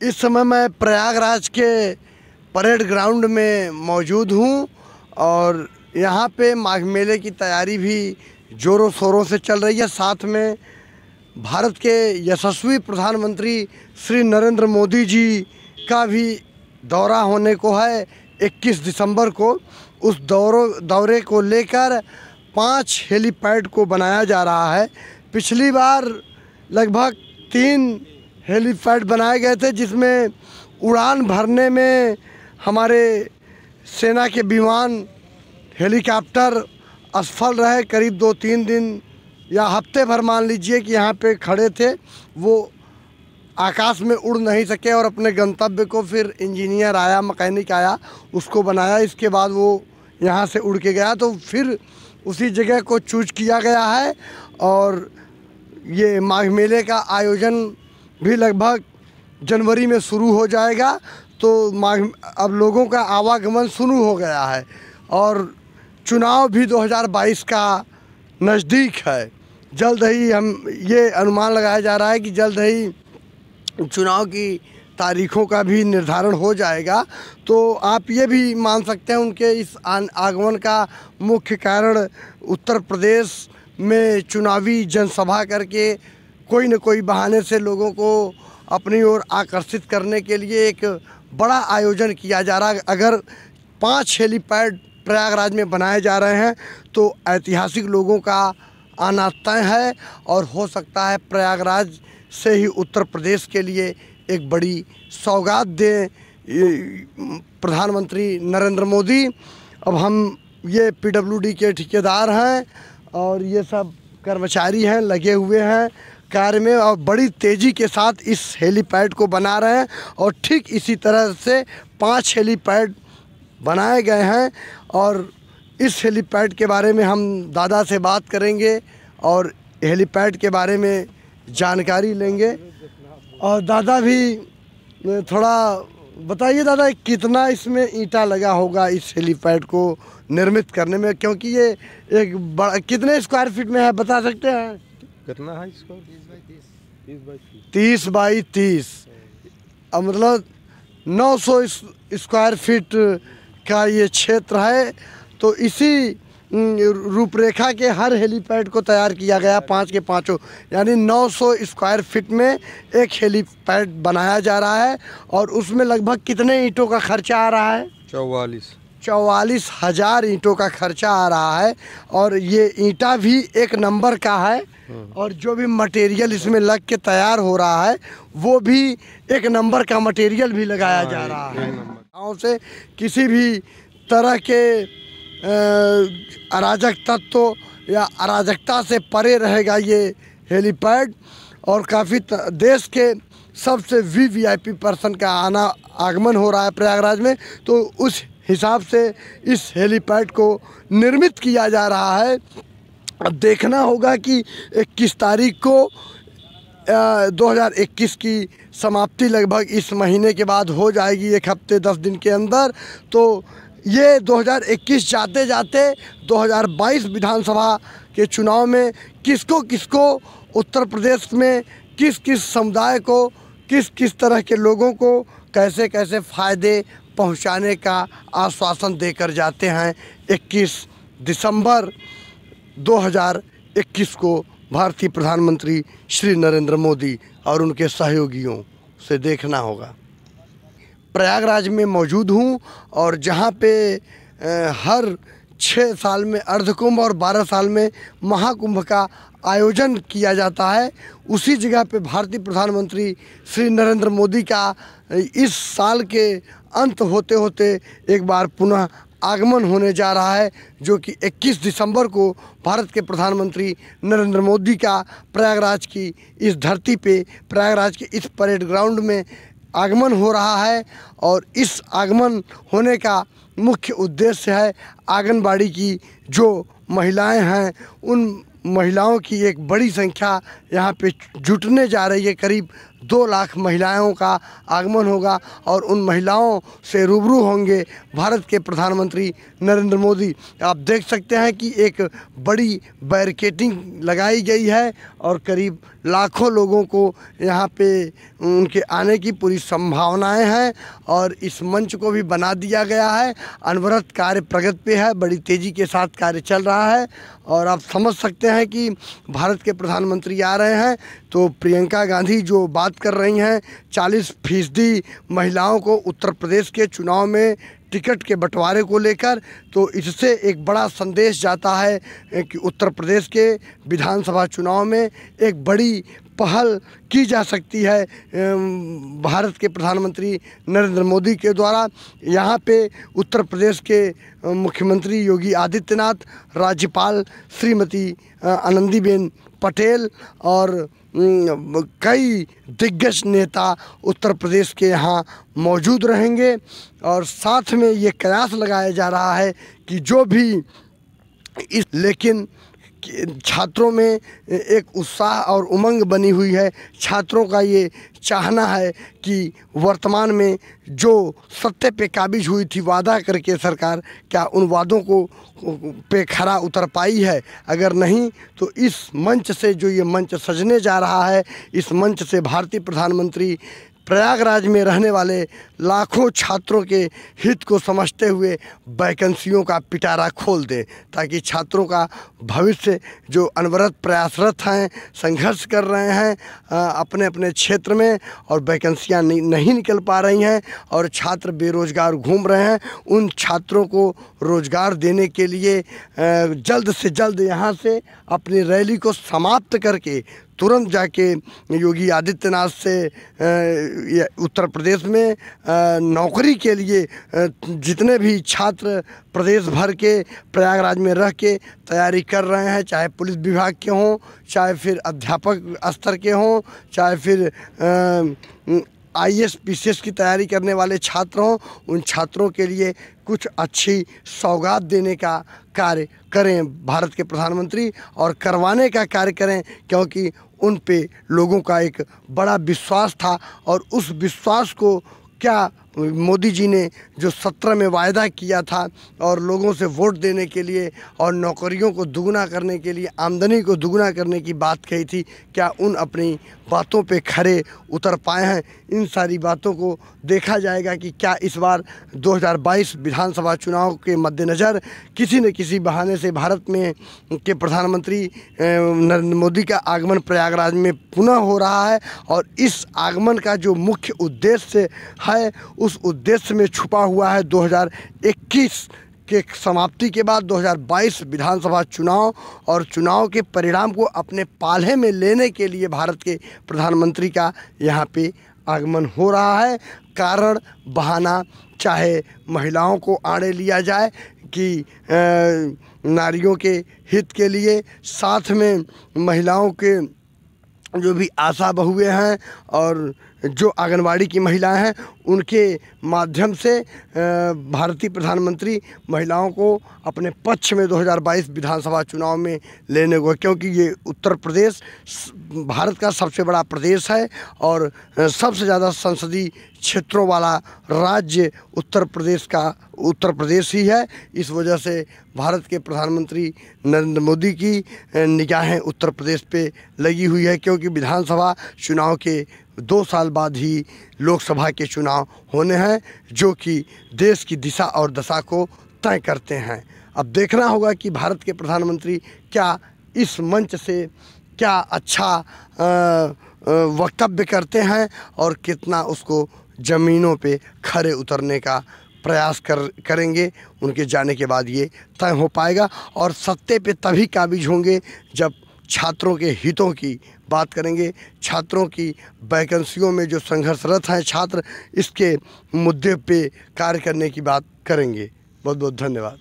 इस समय मैं प्रयागराज के परेड ग्राउंड में मौजूद हूँ और यहाँ पे माघ मेले की तैयारी भी ज़ोरों शोरों से चल रही है। साथ में भारत के यशस्वी प्रधानमंत्री श्री नरेंद्र मोदी जी का भी दौरा होने को है 21 दिसंबर को। उस दौरे को लेकर 5 हेलीपैड को बनाया जा रहा है। पिछली बार लगभग 3 हेलीपैड बनाए गए थे, जिसमें उड़ान भरने में हमारे सेना के विमान हेलीकॉप्टर असफल रहे। करीब 2-3 दिन या हफ्ते भर मान लीजिए कि यहाँ पे खड़े थे, वो आकाश में उड़ नहीं सके और अपने गंतव्य को फिर इंजीनियर आया, मैकेनिक आया, उसको बनाया। इसके बाद वो यहाँ से उड़ के गया, तो फिर उसी जगह को चूज किया गया है। और ये माघ मेले का आयोजन भी लगभग जनवरी में शुरू हो जाएगा। तो अब लोगों का आवागमन शुरू हो गया है और चुनाव भी 2022 का नज़दीक है। जल्द ही हम ये अनुमान लगाया जा रहा है कि जल्द ही चुनाव की तारीखों का भी निर्धारण हो जाएगा। तो आप ये भी मान सकते हैं उनके इस आगमन का मुख्य कारण उत्तर प्रदेश में चुनावी जनसभा करके कोई न कोई बहाने से लोगों को अपनी ओर आकर्षित करने के लिए एक बड़ा आयोजन किया जा रहा है। अगर 5 हेलीपैड प्रयागराज में बनाए जा रहे हैं तो ऐतिहासिक लोगों का आना तय है और हो सकता है प्रयागराज से ही उत्तर प्रदेश के लिए एक बड़ी सौगात दें प्रधानमंत्री नरेंद्र मोदी। अब हम ये पीडब्ल्यूडी के ठेकेदार हैं और ये सब कर्मचारी हैं, लगे हुए हैं कार्य में और बड़ी तेज़ी के साथ इस हेलीपैड को बना रहे हैं। और ठीक इसी तरह से 5 हेलीपैड बनाए गए हैं और इस हेलीपैड के बारे में हम दादा से बात करेंगे और हेलीपैड के बारे में जानकारी लेंगे। और दादा भी थोड़ा बताइए, दादा कितना इसमें ईंटा लगा होगा इस हेलीपैड को निर्मित करने में, क्योंकि ये एक बड़ा कितने स्क्वायर फीट में है बता सकते हैं? कितना है इसको? 30 बाई 30 अब मतलब 900 स्क्वायर फीट का ये क्षेत्र है। तो इसी रूपरेखा के हर हेलीपैड को तैयार किया गया, 5 के 5, यानी 900 स्क्वायर फीट में एक हेलीपैड बनाया जा रहा है। और उसमें लगभग कितने ईंटों का खर्चा आ रहा है? 44,000 ईंटों का खर्चा आ रहा है। और ये ईंटा भी एक नंबर का है और जो भी मटेरियल इसमें लग के तैयार हो रहा है वो भी एक नंबर का मटेरियल भी लगाया जा रहा है। गाँव से किसी भी तरह के अराजक तत्व या अराजकता से परे रहेगा ये हेलीपैड। और काफ़ी देश के सबसे वीवीआईपी पर्सन का आगमन हो रहा है प्रयागराज में, तो उस हिसाब से इस हेलीपैड को निर्मित किया जा रहा है। अब देखना होगा कि 21 तारीख को 2021 की समाप्ति लगभग इस महीने के बाद हो जाएगी, 1 हफ्ते 10 दिन के अंदर। तो ये 2021 जाते जाते 2022 विधानसभा के चुनाव में किसको उत्तर प्रदेश में किस किस समुदाय को, किस तरह के लोगों को कैसे कैसे फ़ायदे पहुंचाने का आश्वासन देकर जाते हैं 21 दिसंबर 2021 को भारतीय प्रधानमंत्री श्री नरेंद्र मोदी और उनके सहयोगियों से देखना होगा। प्रयागराज में मौजूद हूँ और जहाँ पे हर 6 साल में अर्धकुंभ और 12 साल में महाकुंभ का आयोजन किया जाता है, उसी जगह पे भारतीय प्रधानमंत्री श्री नरेंद्र मोदी का इस साल के अंत होते होते एक बार पुनः आगमन होने जा रहा है, जो कि 21 दिसंबर को भारत के प्रधानमंत्री नरेंद्र मोदी का प्रयागराज की इस धरती पे, प्रयागराज के इस परेड ग्राउंड में आगमन हो रहा है। और इस आगमन होने का मुख्य उद्देश्य है आंगनबाड़ी की जो महिलाएं हैं उन महिलाओं की एक बड़ी संख्या यहाँ पे जुटने जा रही है। करीब 2 लाख महिलाओं का आगमन होगा और उन महिलाओं से रूबरू होंगे भारत के प्रधानमंत्री नरेंद्र मोदी। आप देख सकते हैं कि एक बड़ी बैरिकेडिंग लगाई गई है और करीब लाखों लोगों को यहाँ पे उनके आने की पूरी संभावनाएं हैं और इस मंच को भी बना दिया गया है। अनवरत कार्य प्रगति पे है, बड़ी तेज़ी के साथ कार्य चल रहा है और आप समझ सकते हैं कि भारत के प्रधानमंत्री आ रहे हैं तो प्रियंका गांधी जो बात कर रही हैं 40% महिलाओं को उत्तर प्रदेश के चुनाव में टिकट के बंटवारे को लेकर, तो इससे एक बड़ा संदेश जाता है कि उत्तर प्रदेश के विधानसभा चुनाव में एक बड़ी पहल की जा सकती है भारत के प्रधानमंत्री नरेंद्र मोदी के द्वारा। यहाँ पे उत्तर प्रदेश के मुख्यमंत्री योगी आदित्यनाथ, राज्यपाल श्रीमती आनंदीबेन पटेल और कई दिग्गज नेता उत्तर प्रदेश के यहाँ मौजूद रहेंगे और साथ में ये कयास लगाया जा रहा है कि जो भी लेकिन छात्रों में एक उत्साह और उमंग बनी हुई है। छात्रों का ये चाहना है कि वर्तमान में जो सत्य पे काबिज हुई थी वादा करके सरकार, क्या उन वादों को पे खरा उतर पाई है? अगर नहीं तो इस मंच से जो ये मंच सजने जा रहा है, इस मंच से भारतीय प्रधानमंत्री प्रयागराज में रहने वाले लाखों छात्रों के हित को समझते हुए वैकेंसियों का पिटारा खोल दें ताकि छात्रों का भविष्य जो अनवरत प्रयासरत हैं, संघर्ष कर रहे हैं अपने अपने क्षेत्र में और वैकेंसियाँ नहीं निकल पा रही हैं और छात्र बेरोज़गार घूम रहे हैं, उन छात्रों को रोज़गार देने के लिए जल्द से जल्द यहाँ से अपनी रैली को समाप्त करके तुरंत जाके योगी आदित्यनाथ से उत्तर प्रदेश में नौकरी के लिए जितने भी छात्र प्रदेश भर के प्रयागराज में रह के तैयारी कर रहे हैं, चाहे पुलिस विभाग के हों, चाहे फिर अध्यापक स्तर के हों, चाहे फिर IAS PCS की तैयारी करने वाले छात्र हों, उन छात्रों के लिए कुछ अच्छी सौगात देने का कार्य करें भारत के प्रधानमंत्री और करवाने का कार्य करें, क्योंकि उन पे लोगों का एक बड़ा विश्वास था और उस विश्वास को क्या मोदी जी ने जो 17 में वायदा किया था और लोगों से वोट देने के लिए और नौकरियों को दुगना करने के लिए, आमदनी को दुगना करने की बात कही थी, क्या उन अपनी बातों पे खरे उतर पाए हैं? इन सारी बातों को देखा जाएगा कि क्या इस बार 2022 विधानसभा चुनाव के मद्देनज़र किसी न किसी बहाने से भारत में के प्रधानमंत्री नरेंद्र मोदी का आगमन प्रयागराज में पुनः हो रहा है और इस आगमन का जो मुख्य उद्देश्य है उस उद्देश्य में छुपा हुआ है 2021 के समाप्ति के बाद 2022 विधानसभा चुनाव और चुनाव के परिणाम को अपने पाले में लेने के लिए भारत के प्रधानमंत्री का यहाँ पे आगमन हो रहा है। कारण बहाना चाहे महिलाओं को आड़े लिया जाए कि नारियों के हित के लिए, साथ में महिलाओं के जो भी आशा बहुएं हैं और जो आंगनवाड़ी की महिलाएं हैं उनके माध्यम से भारतीय प्रधानमंत्री महिलाओं को अपने पक्ष में 2022 विधानसभा चुनाव में लेने को, क्योंकि ये उत्तर प्रदेश भारत का सबसे बड़ा प्रदेश है और सबसे ज़्यादा संसदीय क्षेत्रों वाला राज्य उत्तर प्रदेश ही है। इस वजह से भारत के प्रधानमंत्री नरेंद्र मोदी की निगाहें उत्तर प्रदेश पे लगी हुई है, क्योंकि विधानसभा चुनाव के 2 साल बाद ही लोकसभा के चुनाव होने हैं जो कि देश की दिशा और दशा को तय करते हैं। अब देखना होगा कि भारत के प्रधानमंत्री क्या इस मंच से क्या अच्छा वक्तव्य करते हैं और कितना उसको ज़मीनों पे खरे उतरने का प्रयास करेंगे। उनके जाने के बाद ये तय हो पाएगा और सत्ते पे तभी काबिज होंगे जब छात्रों के हितों की बात करेंगे, छात्रों की वैकेंसियों में जो संघर्षरत हैं छात्र, इसके मुद्दे पे कार्य करने की बात करेंगे। बहुत बहुत धन्यवाद।